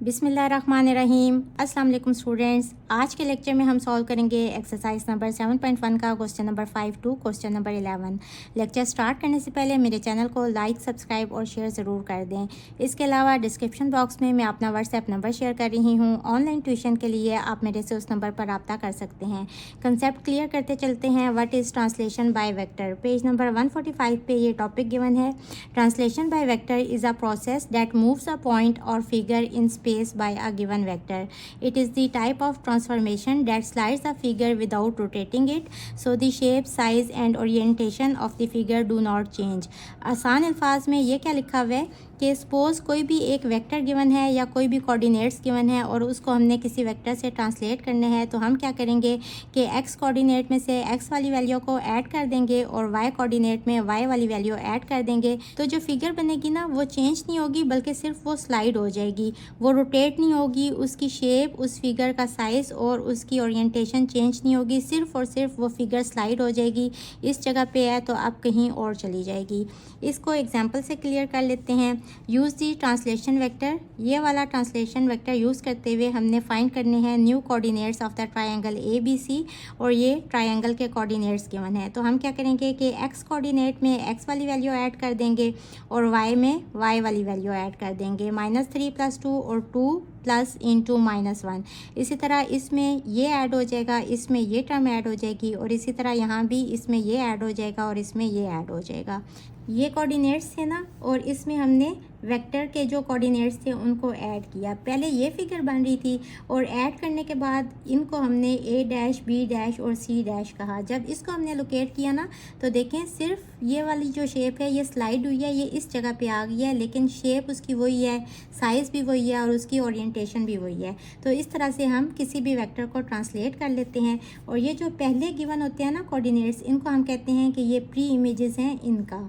बिस्मिल्लाहिर्रहमानिर्रहीम। अस्सलाम वालेकुम स्टूडेंट्स। आज के लेक्चर में हम सॉल्व करेंगे एक्सरसाइज नंबर 7.1 का question number 5 to question number 11। Lecture start करने से पहले मेरे चैनल को लाइक, सब्सक्राइब और शेयर ज़रूर कर दें। इसके अलावा डिस्क्रिप्शन बॉक्स में मैं अपना व्हाट्सएप नंबर शेयर कर रही हूँ। ऑनलाइन ट्यूशन के लिए आप मेरे से उस नंबर पर रब्ता कर सकते हैं। कंसेप्ट क्लियर करते चलते हैं। What is translation by vector. Page number 145 पे ये टॉपिक गिवन है। Translation by vector is a process that moves a point or figure in space by a given vector. It is the type of transformation that slides the figure without rotating it, so the shape, size and orientation of the figure do not change. आसान अल्फाज में ये क्या लिखा हुआ है कि suppose कोई भी एक वेक्टर गिवन है या कोई भी कोऑर्डिनेट्स गिवन है और उसको हमने किसी वेक्टर से ट्रांसलेट करने हैं, तो हम क्या करेंगे कि एक्स कोऑर्डिनेट में से एक्स वाली वैल्यू को ऐड कर देंगे और वाई कोऑर्डिनेट में वाई वाली वैल्यू ऐड कर देंगे। तो जो फिगर बनेगी ना वो चेंज नहीं होगी, बल्कि सिर्फ वो स्लाइड हो जाएगी, वो रोटेट नहीं होगी। उसकी शेप, उस फिगर का साइज़ और उसकी ओरिएंटेशन चेंज नहीं होगी, सिर्फ और सिर्फ वो फिगर स्लाइड हो जाएगी। इस जगह पे है तो अब कहीं और चली जाएगी। इसको एग्जांपल से क्लियर कर लेते हैं। यूज़ दी ट्रांसलेशन वेक्टर। ये वाला ट्रांसलेशन वेक्टर यूज़ करते हुए हमने फाइंड करने हैं new coordinates of the triangle ABC और ये ट्रायंगल के कोऑर्डिनेट्स गिवन है। तो हम क्या करेंगे कि एक्स कोऑर्डिनेट में एक्स वाली वैल्यू ऐड कर देंगे और वाई में वाई वाली वैल्यू ऐड कर देंगे। -3 + 2 और 2 प्लस इंटू -1। इसी तरह इसमें ये ऐड हो जाएगा, इसमें ये टर्म ऐड हो जाएगी और इसी तरह यहाँ भी इसमें ये ऐड हो जाएगा और इसमें ये ऐड हो जाएगा। ये कोऑर्डिनेट्स थे ना, और इसमें हमने वेक्टर के जो कोऑर्डिनेट्स थे उनको ऐड किया। पहले ये फिगर बन रही थी और ऐड करने के बाद इनको हमने A' B' और C' कहा। जब इसको हमने लोकेट किया ना तो देखें सिर्फ ये वाली जो शेप है ये स्लाइड हुई है, ये इस जगह पे आ गई है, लेकिन शेप उसकी वही है, साइज़ भी वही है और उसकी ओरिएंटेशन भी वही है। तो इस तरह से हम किसी भी वेक्टर को ट्रांसलेट कर लेते हैं। और ये जो पहले गिवन होते हैं ना कोऑर्डिनेट्स, इनको हम कहते हैं कि ये प्री इमेजेस हैं इनका।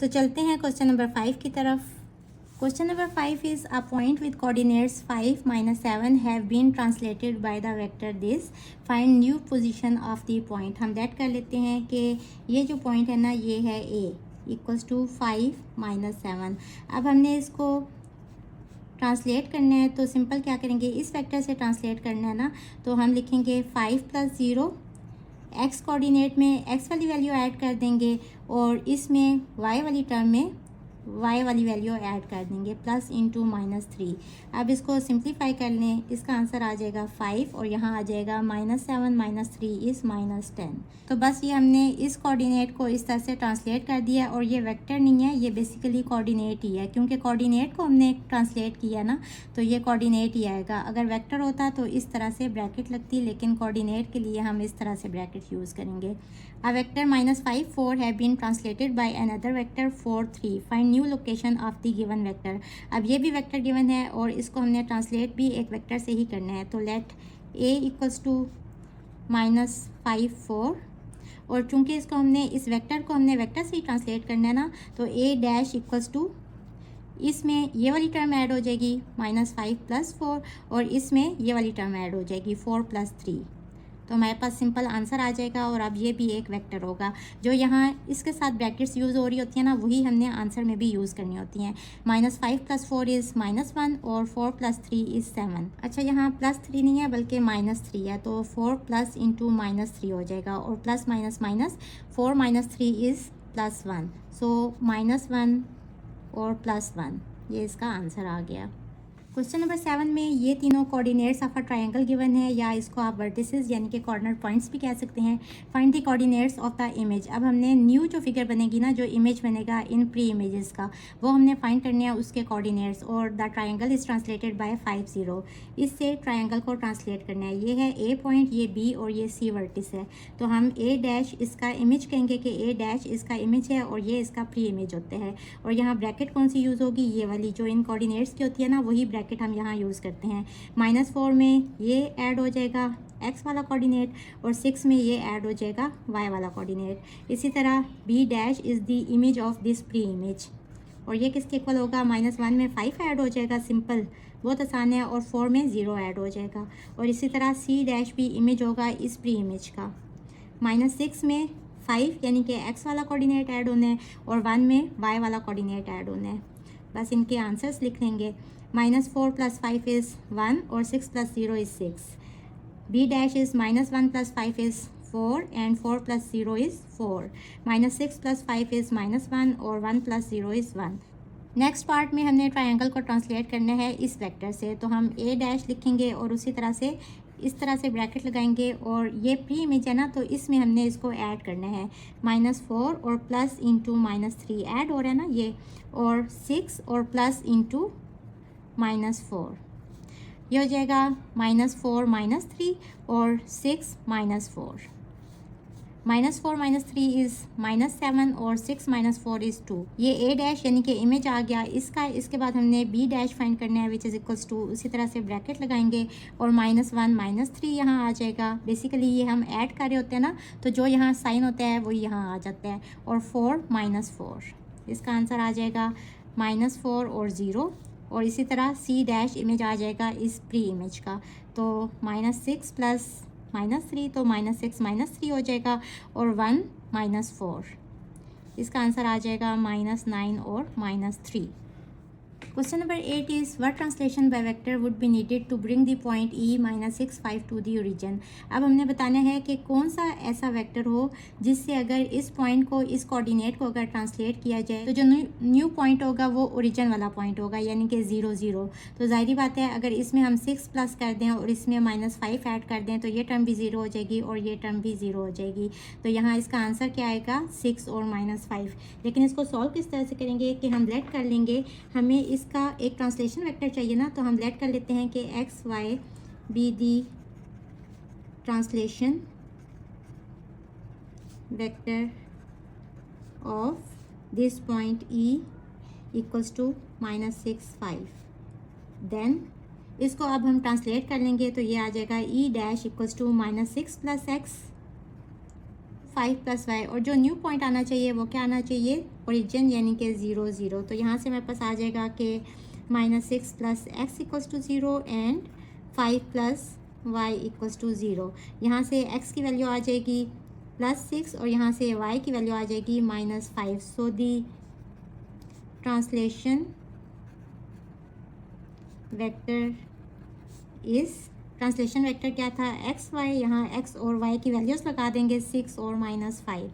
तो चलते हैं क्वेश्चन नंबर 5 की तरफ। Question number 5 is a point with coordinates 5, -7 have been translated by the vector this. Find new position of the point. हम दैट कर लेते हैं कि ये जो पॉइंट है ना ये है A = 5 - 7। अब हमने इसको ट्रांसलेट करना है तो सिंपल क्या करेंगे, इस वेक्टर से ट्रांसलेट करना है ना, तो हम लिखेंगे 5 + 0, एक्स कोऑर्डिनेट में एक्स वाली वैल्यू ऐड कर देंगे और इसमें वाई वाली टर्म में वाई वाली वैल्यू ऐड कर देंगे, प्लस इंटू -3। अब इसको सिंप्लीफाई कर लें, इसका आंसर आ जाएगा 5 और यहाँ आ जाएगा -7 - 3 इज़ -10। तो बस ये हमने इस कोऑर्डिनेट को इस तरह से ट्रांसलेट कर दिया और ये वेक्टर नहीं है, ये बेसिकली कोऑर्डिनेट ही है, क्योंकि कोऑर्डिनेट को हमने ट्रांसलेट किया ना तो ये कोऑर्डिनेट ही आएगा। अगर वेक्टर होता तो इस तरह से ब्रैकेट लगती, लेकिन कोऑर्डिनेट के लिए हम इस तरह से ब्रैकेट यूज़ करेंगे। A vector -5, 4 have been translated by another vector 4, 3. Find new location of the given vector. अब ये भी वेक्टर गिवन है और इसको हमने ट्रांसलेट भी एक वेक्टर से ही करना है। तो लेट A = -5, 4 और चूंकि इसको हमने इस वेक्टर को हमने वेक्टर से ही ट्रांसलेट करना है ना, तो A' इसमें ये वाली टर्म ऐड हो जाएगी -5 + 4 और इसमें ये वाली टर्म ऐड हो जाएगी 4 + 3। तो हमारे पास सिंपल आंसर आ जाएगा और अब ये भी एक वेक्टर होगा। जो यहाँ इसके साथ ब्रैकेट्स यूज़ हो रही होती हैं ना, वही हमने आंसर में भी यूज़ करनी होती हैं। -5 + 4 इज़ -1 और 4 + 3 इज़ 7। अच्छा, यहाँ +3 नहीं है बल्कि -3 है, तो 4 प्लस इंटू -3 हो जाएगा और प्लस माइनस माइनस 4 - 3 इज़ +1। सो -1 और +1, ये इसका आंसर आ गया। क्वेश्चन नंबर 7 में ये तीनों coordinates of a triangle given है, या इसको आप वर्टिसेस यानी कि कॉर्नर पॉइंट्स भी कह सकते हैं। Find the coordinates of the image. अब हमने न्यू जो फिगर बनेगी ना, जो इमेज बनेगा इन प्री इमेजेस का, वो हमने फाइंड करने हैं उसके कोऑर्डिनेट्स। और the triangle is translated bye 5, 0। इससे ट्रायंगल को ट्रांसलेट करना है। ये है A पॉइंट, ये B और ये C वर्टिस है। तो हम A' इसका इमेज कहेंगे कि A' इसका इमेज है और ये इसका प्री इमेज होते हैं। और यहाँ ब्रैकेट कौन सी यूज़ होगी, ये वाली जो इन कोऑर्डिनेट्स की होती है ना, वही ब्रैकेट हम यहाँ यूज़ करते हैं। -4 में ये ऐड हो जाएगा x वाला कोऑर्डिनेट और 6 में ये ऐड हो जाएगा y वाला कोऑर्डिनेट। इसी तरह B' is the image of this pre image और ये किसके इक्वल होगा, -1 में 5 ऐड हो जाएगा, सिंपल, बहुत आसान है, और 4 में 0 ऐड हो जाएगा। और इसी तरह C' भी इमेज होगा इस प्री इमेज का। -6 में 5 यानी कि x वाला कोऑर्डिनेट ऐड होना है और 1 में y वाला कोऑर्डिनेट ऐड होना है। बस इनके आंसर्स लिख लेंगे। -4 + 5 is 1 or 6 + 0 is 6. B dash is -1 + 5 is 4 and 4 + 0 is 4. -6 + 5 is -1 और 1 + 0 is 1. नेक्स्ट पार्ट में हमने ट्रायंगल को ट्रांसलेट करना है इस वेक्टर से, तो हम ए डैश लिखेंगे और उसी तरह से इस तरह से ब्रैकेट लगाएंगे और ये प्री इमेज है ना, तो इसमें हमने इसको ऐड करना है। -4 और प्लस इंटू -3 ऐड हो रहा है ना ये, और 6 और प्लस इंटू -4, ये हो जाएगा -4 -3 और 6 -4. -4 -3 इज़ -7 और 6 -4 इज़ 2. ये ए डैश यानी कि इमेज आ गया इसका। इसके बाद हमने बी डैश फाइंड करना है विच इज़ इक्वल्स टू, उसी तरह से ब्रैकेट लगाएंगे और -1 -3 यहाँ आ जाएगा। बेसिकली ये हम ऐड कर रहे होते हैं ना, तो जो यहाँ साइन होता है वो यहाँ आ जाता है, और 4 -4, इसका आंसर आ जाएगा -4 और 0। और इसी तरह सी डैश इमेज आ जाएगा इस प्री इमेज का, तो -6 प्लस -3, तो -6 -3 हो जाएगा और 1 -4, इसका आंसर आ जाएगा -9 और -3. Question number 8 is what translation by vector would be needed to bring the point E -6 5 to the origin. अब हमने बताना है कि कौन सा ऐसा वेक्टर हो जिससे अगर इस पॉइंट को, इस कोऑर्डिनेट को अगर ट्रांसलेट किया जाए तो जो न्यू पॉइंट होगा वो ओरिजिन वाला पॉइंट होगा, यानी कि 0 0. तो जाहिर बात है अगर इसमें हम 6 प्लस कर दें और इसमें -5 ऐड कर दें तो ये टर्म भी 0 हो जाएगी और ये टर्म भी 0 हो जाएगी. तो यहाँ इसका आंसर क्या आएगा 6 और -5. लेकिन इसको सॉल्व किस तरह से करेंगे कि हम लेट कर लेंगे, हमें इसका एक ट्रांसलेशन वेक्टर चाहिए ना, तो हम लेट कर लेते हैं कि x y be the translation vector of this point E equals to -6 5. Then इसको अब हम ट्रांसलेट कर लेंगे तो ये आ जाएगा E dash equals to -6 + x 5 + y, और जो न्यू पॉइंट आना चाहिए वो क्या आना चाहिए ओरिजिन, यानी कि 0 0. तो यहाँ से मेरे पास आ जाएगा कि -6 + x equals to 0 and 5 + y equals to 0. यहाँ से x की वैल्यू आ जाएगी +6 और यहाँ से y की वैल्यू आ जाएगी -5. So the translation vector is, translation vector क्या था एक्स वाई, यहाँ एक्स और वाई की वैल्यूज़ लगा देंगे 6 और -5.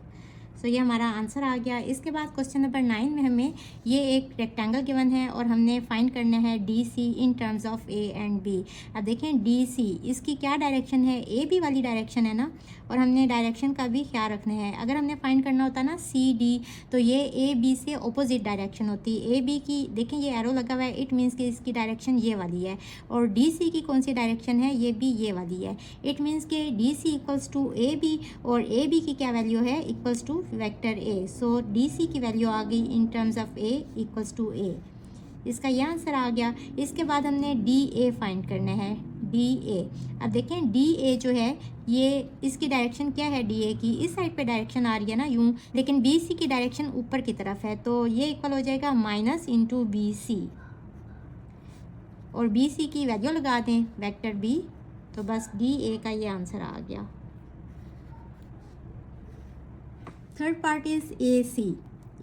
सो ये हमारा आंसर आ गया. इसके बाद क्वेश्चन नंबर 9 में हमें ये एक रेक्टेंगल गिवन है और हमने फाइंड करना है D C in terms of A and B. अब देखें डी सी इसकी क्या डायरेक्शन है, ए बी वाली डायरेक्शन है ना, और हमने डायरेक्शन का भी ख्याल रखना है. अगर हमने फाइंड करना होता ना सी डी, तो ये ए बी से अपोजिट डायरेक्शन होती. ए बी की देखें ये एरो लगा हुआ है, इट मीन्स कि इसकी डायरेक्शन ये वाली है, और डी सी की कौन सी डायरेक्शन है, ये भी ये वाली है. इट मीन्स कि D C equals to A B, और ए बी की क्या वैल्यू है equals to vector A. So D C की वैल्यू आ गई in terms of A equals to A. इसका यह आंसर आ गया. इसके बाद हमने डी ए फाइंड करना है, डी ए. अब देखें डी ए जो है ये इसकी डायरेक्शन क्या है, डी ए की इस साइड पे डायरेक्शन आ रही है ना यूं, लेकिन बी सी की डायरेक्शन ऊपर की तरफ है, तो ये इक्वल हो जाएगा -(बी_सी), और बी सी की वैल्यू लगा दें वेक्टर बी, तो बस डी ए का ये आंसर आ गया. Third part is A C.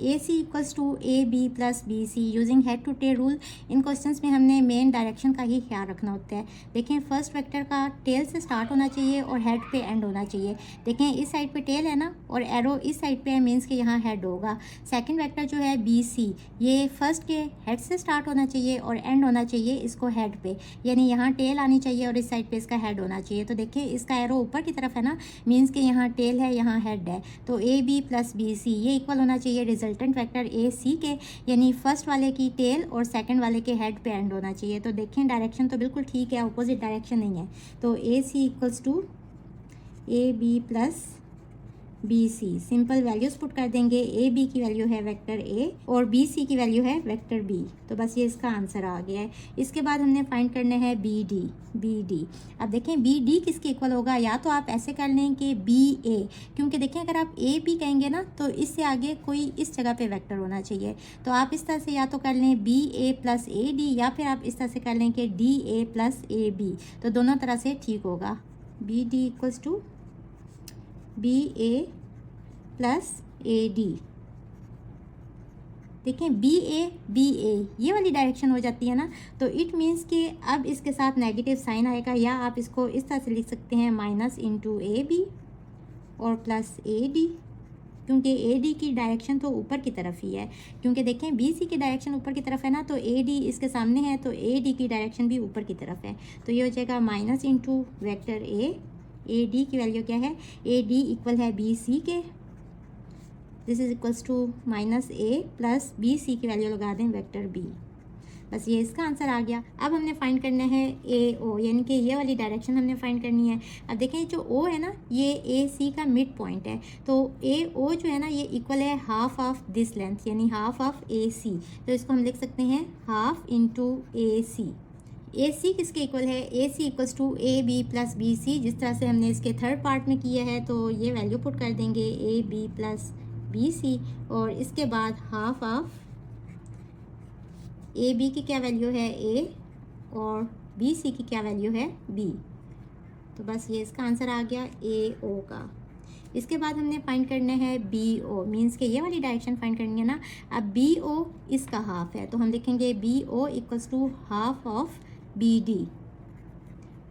A C equals to A B plus B C using head to tail rule. इन क्वेश्चंस में हमने मेन डायरेक्शन का ही ख्याल रखना होता है. देखें फर्स्ट वेक्टर का टेल से स्टार्ट होना चाहिए और हेड पे एंड होना चाहिए. देखें इस साइड पे टेल है ना, और एरो इस साइड पे है, मीन्स कि यहाँ हेड होगा. सेकंड वेक्टर जो है बी सी, ये फर्स्ट के हेड से स्टार्ट होना चाहिए और एंड होना चाहिए इसको हेड पे, यानी यहाँ टेल आनी चाहिए और इस साइड पे इसका हेड होना चाहिए. तो देखिए इसका एरो ऊपर की तरफ है ना, मीन्स कि यहाँ टेल है यहाँ हेड है, तो A B plus B C ये इक्वल होना चाहिए रिजल्टेंट वेक्टर ए सी के, यानी फर्स्ट वाले की टेल और सेकंड वाले के हेड पे एंड होना चाहिए. तो देखें डायरेक्शन तो बिल्कुल ठीक है, अपोजिट डायरेक्शन नहीं है. तो A C equals to A B plus B C. Simple values put कर देंगे. ए बी की वैल्यू है वेक्टर ए और बी सी की वैल्यू है वेक्टर बी, तो बस ये इसका आंसर आ गया है. इसके बाद हमने फाइंड करना है बी डी. बी डी, अब देखें बी डी किसके इक्वल होगा, या तो आप ऐसे कर लें कि बी ए, क्योंकि देखें अगर आप ए बी कहेंगे ना तो इससे आगे कोई इस जगह पे वेक्टर होना चाहिए. तो आप इस तरह से या तो कर लें B A plus A D, या फिर आप इस तरह से कर लें कि D A plus A B, तो दोनों तरह से ठीक होगा. B D equals to B A plus A D. देखें बी ए ये वाली डायरेक्शन हो जाती है ना, तो इट मीन्स कि अब इसके साथ नेगेटिव साइन आएगा, या आप इसको इस तरह से लिख सकते हैं माइनस इंटू ए बी और प्लस ए डी, क्योंकि ए डी की डायरेक्शन तो ऊपर की तरफ ही है, क्योंकि देखें बी सी की डायरेक्शन ऊपर की तरफ है ना, तो ए डी इसके सामने है, तो ए डी की डायरेक्शन भी ऊपर की तरफ है। तो ये हो जाएगा minus into vector A D की वैल्यू क्या है, ए डी इक्वल है बी सी के, this is equals to minus A plus B C की वैल्यू लगा दें वेक्टर बी। बस ये इसका आंसर आ गया। अब हमने फाइंड करना है ए ओ, यानी कि ये वाली डायरेक्शन हमने फाइंड करनी है। अब देखें जो ओ है ना, ये ए सी का मिड पॉइंट है, तो ए ओ जो है ना ये इक्वल है हाफ ऑफ दिस लेंथ, यानी हाफ ऑफ ए सी। तो इसको हम लिख सकते हैं half into A C. A सी किसके इक्वल है, A C equals to A B plus B C, जिस तरह से हमने इसके थर्ड पार्ट में किया है। तो ये वैल्यू पुट कर देंगे A B plus B C, और इसके बाद हाफ ऑफ ए बी की क्या वैल्यू है ए, और बी सी की क्या वैल्यू है बी। तो बस ये इसका आंसर आ गया ए ओ का। इसके बाद हमने फाइंड करना है बी ओ, मीन्स के ये वाली डायरेक्शन फाइंड करनी है ना। अब बी ओ इसका हाफ है, तो हम लिखेंगे B O equals to half of B D,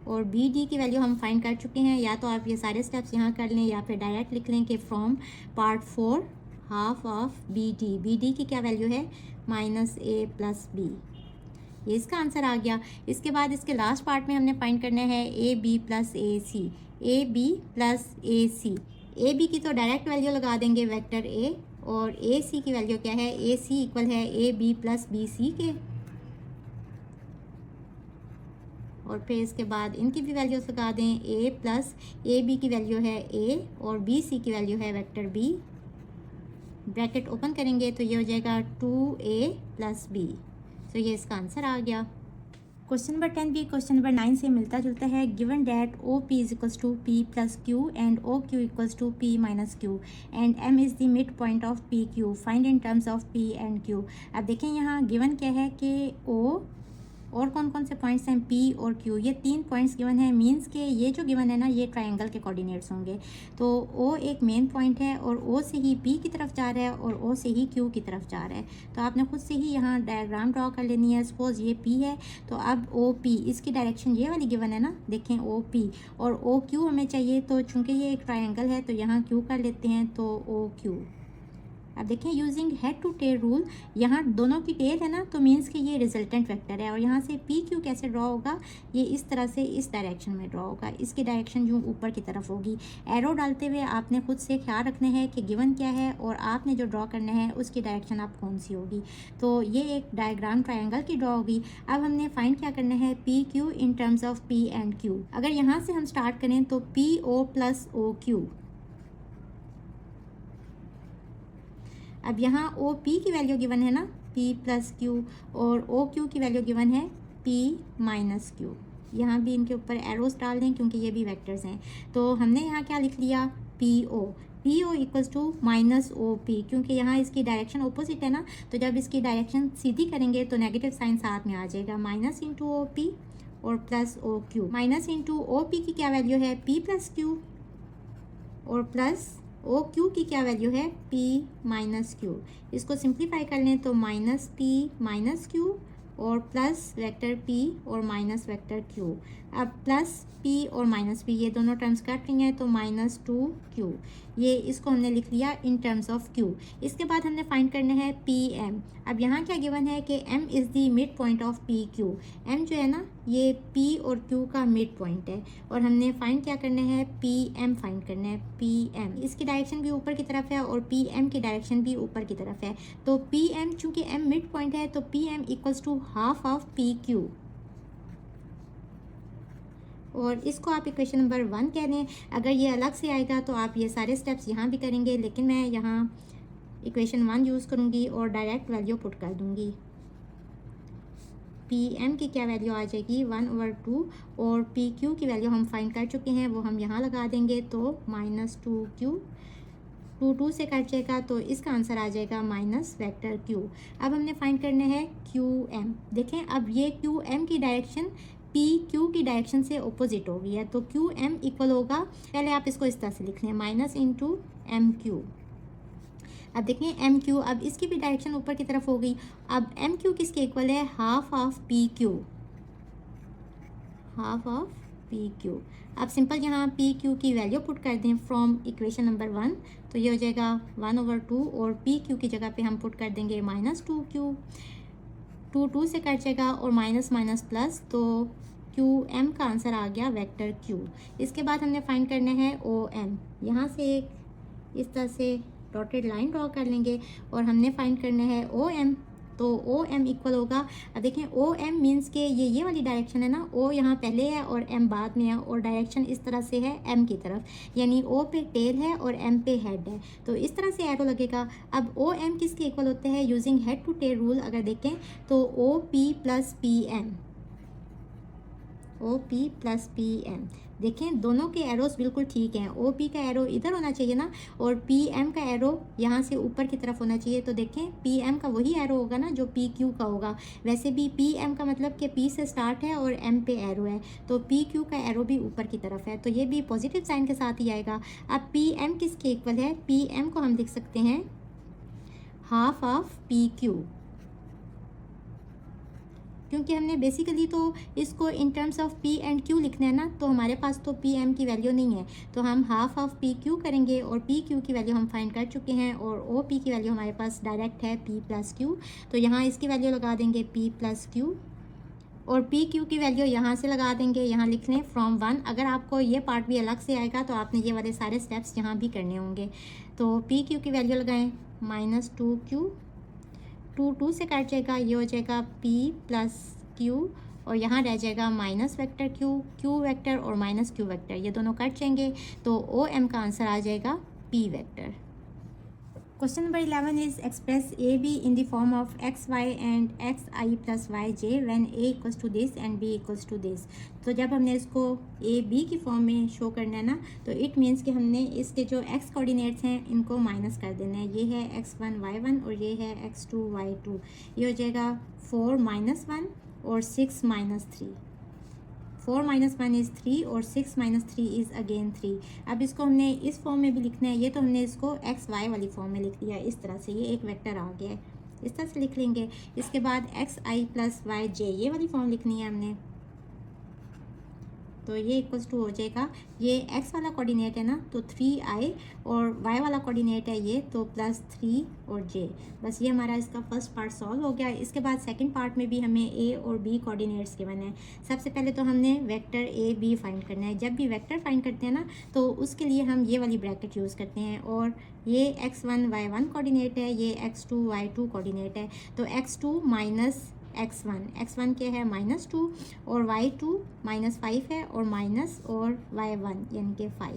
और बी डी की वैल्यू हम फाइंड कर चुके हैं। या तो आप ये सारे स्टेप्स यहाँ कर लें, या फिर डायरेक्ट लिख लें कि from part 4 half of B D की क्या वैल्यू है माइनस ए प्लस बी। ये इसका आंसर आ गया। इसके बाद इसके लास्ट पार्ट में हमने फाइंड करना है A B plus A C, A B plus A C. A B की तो डायरेक्ट वैल्यू लगा देंगे वेक्टर ए, और ए सी की वैल्यू क्या है, ए सी इक्वल है A B plus B C के, और फिर इसके बाद इनकी भी वैल्यूज लगा दें। ए प्लस ए बी की वैल्यू है ए, और बी सी की वैल्यू है वेक्टर बी। ब्रैकेट ओपन करेंगे तो ये हो जाएगा 2a प्लस बी। तो ये इसका आंसर आ गया। क्वेश्चन नंबर 10 भी क्वेश्चन नंबर 9 से मिलता जुलता है। Given that O P is equals to P plus Q and O Q equals to P minus Q and M is the mid point of P Q, find in terms of P and Q. अब देखें यहाँ given क्या है कि ओ और कौन कौन से पॉइंट्स हैं, पी और क्यू, ये 3 पॉइंट्स गिवन है। मींस के ये जो गिवन है ना ये ट्रायंगल के कोऑर्डिनेट्स होंगे। तो ओ एक मेन पॉइंट है, और ओ से ही पी की तरफ जा रहा है, और ओ से ही क्यू की तरफ जा रहा है। तो आपने खुद से ही यहाँ डायग्राम ड्रॉ कर लेनी है। सपोज ये पी है, तो अब ओ पी इसकी डायरेक्शन ये वाली गिवन है ना, देखें ओ पी, और ओ क्यू हमें चाहिए। तो चूँकि ये एक ट्रायंगल है तो यहाँ क्यू कर लेते हैं, तो ओ क्यू। अब देखें using head to tail rule, यहाँ दोनों की टेल है ना, तो मीन्स कि ये रिजल्टेंट वेक्टर है। और यहाँ से पी क्यू कैसे ड्रॉ होगा, ये इस तरह से इस डायरेक्शन में ड्रॉ होगा। इसकी डायरेक्शन जो ऊपर की तरफ होगी। एरो डालते हुए आपने खुद से ख्याल रखना है कि गिवन क्या है, और आपने जो ड्रॉ करना है उसकी डायरेक्शन आप कौन सी होगी। तो ये एक डायग्राम ट्रायंगल की ड्रॉ होगी। अब हमने फाइंड क्या करना है, P Q in terms of P and Q. अगर यहाँ से हम स्टार्ट करें तो P O plus O Q. अब यहाँ ओ पी की वैल्यू गिवन है ना, पी प्लस क्यू, और ओ क्यू की वैल्यू गिवन है पी माइनस क्यू। यहाँ भी इनके ऊपर एरोस डाल दें क्योंकि ये भी वेक्टर्स हैं। तो हमने यहाँ क्या लिख लिया, P O equals to minus O P, क्योंकि यहाँ इसकी डायरेक्शन ओपोजिट है ना। तो जब इसकी डायरेक्शन सीधी करेंगे तो नेगेटिव साइन साथ में आ जाएगा, माइनस इंटू ओ पी और plus O Q. Minus into O P की क्या वैल्यू है, पी प्लस क्यू, और प्लस ओ क्यू की क्या वैल्यू है, पी माइनस क्यू। इसको सिंप्लीफाई कर लें तो माइनस पी माइनस क्यू और प्लस वेक्टर पी और माइनस वेक्टर क्यू। अब प्लस पी और माइनस पी ये दोनों टर्म्स कट रही हैं, तो माइनस 2q। ये इसको हमने लिख लिया इन टर्म्स ऑफ q। इसके बाद हमने फाइंड करना है पी एम। अब यहाँ क्या गिवन है कि m is the mid point of P Q. m जो है ना ये p और q का मिड पॉइंट है, और हमने फाइंड क्या करना है, पी एम फाइंड करना है। पी एम इसकी डायरेक्शन भी ऊपर की तरफ है और पी एम की डायरेक्शन भी ऊपर की तरफ है। तो पी एम चूँकि m मिड पॉइंट है तो P M equals to half of P Q, और इसको आप इक्वेशन नंबर 1 कह दें। अगर ये अलग से आएगा तो आप ये सारे स्टेप्स यहाँ भी करेंगे, लेकिन मैं यहाँ इक्वेशन 1 यूज़ करूँगी और डायरेक्ट वैल्यू पुट कर दूँगी। पी एम की क्या वैल्यू आ जाएगी, 1/2, और पी क्यू की वैल्यू हम फाइंड कर चुके हैं, वो हम यहाँ लगा देंगे। तो माइनस 2q, 2 से कट जाएगा, तो इसका आंसर आ जाएगा माइनस वेक्टर q। अब हमने फाइंड करना है क्यू एम। देखें अब ये क्यू एम की डायरेक्शन पी क्यू की डायरेक्शन से ओपोजिट हो गई है, तो क्यू एम इक्वल होगा, पहले आप इसको इस तरह से लिख लें, माइनस इंटू एम क्यू। अब देखें एम क्यू, अब इसकी भी डायरेक्शन ऊपर की तरफ हो गई। अब एम क्यू किसके इक्वल है, half of P Q, half of P Q. अब सिंपल यहाँ पी क्यू की वैल्यू पुट कर दें फ्रॉम इक्वेशन नंबर 1, तो ये हो जाएगा 1/2 और पी क्यू की जगह पे हम पुट कर देंगे -2q, 2 से कट जाएगा और माइनस माइनस प्लस, तो क्यू एम का आंसर आ गया वेक्टर क्यू। इसके बाद हमने फाइंड करना है ओ एम, यहाँ से एक इस तरह से डॉटेड लाइन ड्रॉ कर लेंगे और हमने फाइंड करना है ओ एम। तो ओ एम इक्वल होगा, अब देखें ओ एम मीन्स के ये वाली डायरेक्शन है ना, ओ यहाँ पहले है और एम बाद में है और डायरेक्शन इस तरह से है एम की तरफ, यानी ओ पे टेल है और एम पे हेड है, तो इस तरह से एरो लगेगा। अब ओ एम किसके इक्वल होते हैं, using head to tail rule अगर देखें तो O P plus P M, O P plus P M. देखें दोनों के एरोस बिल्कुल ठीक हैं, ओ पी का एरो इधर होना चाहिए ना और पी एम का एरो यहाँ से ऊपर की तरफ होना चाहिए, तो देखें पी एम का वही एरो होगा ना जो पी क्यू का होगा। वैसे भी पी एम का मतलब कि पी से स्टार्ट है और एम पे एरो है, तो पी क्यू का एरो भी ऊपर की तरफ है, तो ये भी पॉजिटिव साइन के साथ ही आएगा। अब पी एम किसके इक्वल है, पी एम को हम लिख सकते हैं हाफ ऑफ पी क्यू, क्योंकि हमने बेसिकली तो इसको इन terms of P and Q लिखना है ना, तो हमारे पास तो पी एम की वैल्यू नहीं है, तो हम हाफ ऑफ पी क्यू करेंगे और पी क्यू की वैल्यू हम फाइंड कर चुके हैं और ओ पी की वैल्यू हमारे पास डायरेक्ट है पी प्लस क्यू, तो यहाँ इसकी वैल्यू लगा देंगे पी प्लस क्यू और पी क्यू की वैल्यू यहाँ से लगा देंगे, यहाँ लिख लें फ्रॉम 1। अगर आपको ये पार्ट भी अलग से आएगा तो आपने ये वाले सारे स्टेप्स यहाँ भी करने होंगे। तो पी क्यू की वैल्यू लगाएं -2q, 2 से काट जाएगा, ये हो जाएगा p प्लस क्यू और यहाँ रह जाएगा minus vector Q, Q vector और माइनस क्यू वेक्टर, ये दोनों कट जाएंगे, तो ओ एम का आंसर आ जाएगा p vector. Question number 11 is express A B in the form of x y and x i plus y j when A equals to this and B equals to this. तो जब हमने इसको A B की form में show करना है ना, तो इट मीन्स कि हमने इसके जो एक्स कोऑर्डिनेट्स हैं इनको माइनस कर देना है। ये है x1 y1 और ये है x2 y2, ये हो जाएगा 4 - 1 और 6 - 3, 4 - 1 इज़ 3 और 6 - 3 इज़ अगेन 3। अब इसको हमने इस फॉर्म में भी लिखना है, ये तो हमने इसको एक्स वाई वाली फॉर्म में लिख दिया इस तरह से, ये एक वेक्टर आ गया है, इस तरह से लिख लेंगे। इसके बाद एक्स आई प्लस वाई जे ये वाली फॉर्म लिखनी है हमने, तो ये इक्वल्स टू हो जाएगा, ये x वाला कोऑर्डिनेट है ना तो 3i और y वाला कोऑर्डिनेट है ये तो +3 और j। बस ये हमारा इसका फर्स्ट पार्ट सॉल्व हो गया। इसके बाद सेकंड पार्ट में भी हमें a और b कोऑर्डिनेट्स गिवन है। सबसे पहले तो हमने वेक्टर a b फाइंड करना है। जब भी वेक्टर फाइंड करते हैं ना तो उसके लिए हम ये वाली ब्रैकेट यूज़ करते हैं, और ये x1 y1 कोऑर्डिनेट है, ये x2 y2 कोऑर्डिनेट है, तो x2 माइनस x1 क्या है -2 और y2 -5 है और माइनस और y1 यानी कि 5,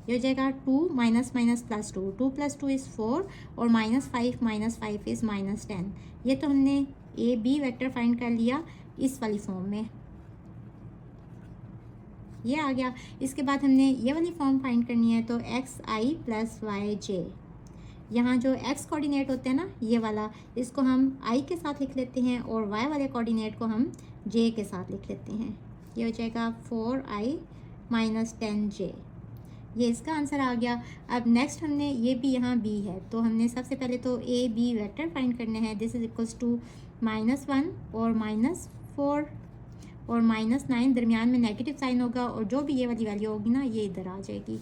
ये हो जाएगा 2 माइनस माइनस प्लस 2, 2 + 2 इज़ 4 और -5 इज़ -10। ये तो हमने ए बी वेक्टर फाइंड कर लिया इस वाली फॉर्म में, ये आ गया। इसके बाद हमने ये वाली फॉर्म फाइंड करनी है, तो एक्स आई प्लस वाई जे, यहाँ जो x कोऑर्डिनेट होते हैं ना ये वाला, इसको हम i के साथ लिख लेते हैं और y वाले कोऑर्डिनेट को हम j के साथ लिख लेते हैं, ये हो जाएगा 4i - 10j, ये इसका आंसर आ गया। अब नेक्स्ट हमने ये भी यहाँ b है, तो हमने सबसे पहले तो a b वेक्टर फाइंड करने हैं। दिस इज इक्वल्स टू -1 और -4 और -9, दरमियान में नेगेटिव साइन होगा और जो भी ये वाली वैल्यू होगी ना ये इधर आ जाएगी।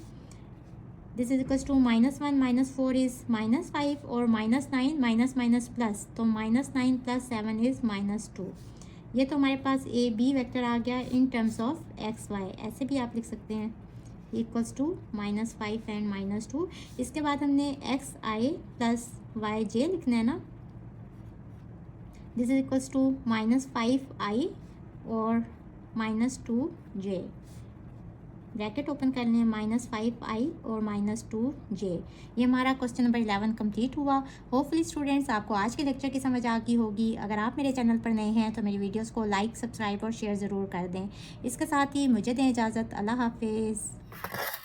This is equals to -1 - 4 is -5 और -9 माइनस माइनस प्लस, तो -9 + 7 इज़ -2। ये तो हमारे पास ए बी वेक्टर आ गया in terms of x y, ऐसे भी आप लिख सकते हैं, इक्वल्स टू -5 एंड -2। इसके बाद हमने एक्स आई प्लस वाई जे लिखना है ना, this is equals to -5i और -2j, ब्रैकेट ओपन कर लें, -5i और -2j। ये हमारा क्वेश्चन नंबर 11 कंप्लीट हुआ। होपफुली स्टूडेंट्स आपको आज के लेक्चर की समझ आ गई होगी। अगर आप मेरे चैनल पर नए हैं तो मेरी वीडियोस को लाइक, सब्सक्राइब और शेयर ज़रूर कर दें। इसके साथ ही मुझे दें इजाज़त, अल्लाह हाफिज़।